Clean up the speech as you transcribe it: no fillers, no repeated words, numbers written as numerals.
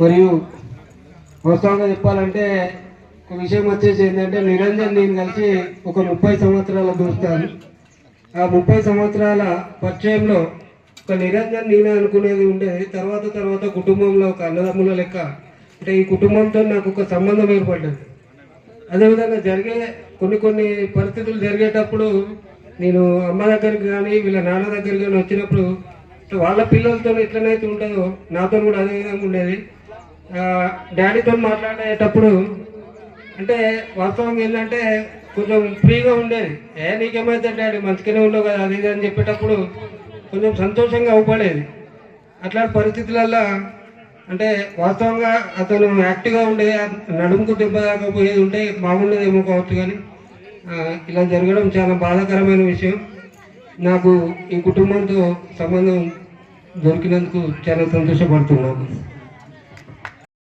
మరియు వాస్తవంగా చెప్పాలంటే ఒక విషయం వచ్చేసి ఏంటంటే నిరంజన్ నేను కలిసి ఒక 30 సంవత్సరాల దోస్తాను. ఆ 30 సంవత్సరాల పరిచయంలో ఒక నిరంజన్ నేనే అనుకునేది ఉండేది. తర్వాత కుటుంబంలో ఒక అన్నదమ్ముల లెక్క అంటే ఈ కుటుంబంతో నాకు ఒక సంబంధం ఏర్పడ్డది. అదేవిధంగా జరిగే కొన్ని పరిస్థితులు జరిగేటప్పుడు నేను అమ్మ దగ్గరికి కానీ వీళ్ళ నాన్న దగ్గరికి కానీ వచ్చినప్పుడు వాళ్ళ పిల్లలతో ఎట్లనైతే ఉంటుందో నాతో కూడా అదే విధంగా ఉండేది. డాడీతో మాట్లాడేటప్పుడు అంటే వాస్తవంగా ఏంటంటే కొంచెం ఫ్రీగా ఉండేది. నీకేమైతే డాడీ మంచిగానే ఉండవు కదా అది ఇది అని చెప్పేటప్పుడు కొంచెం సంతోషంగా అవ్వబడేది. అట్లాంటి పరిస్థితులల్లో అంటే వాస్తవంగా అతను యాక్టివ్గా ఉండేది, నడుముకు దెబ్బ దాకపోయేది ఉంటే బాగుండేదేమో కావచ్చు. కానీ ఇలా జరగడం చాలా బాధాకరమైన విషయం. నాకు ఈ కుటుంబంతో సంబంధం దొరికినందుకు చాలా సంతోషపడుతున్నాను.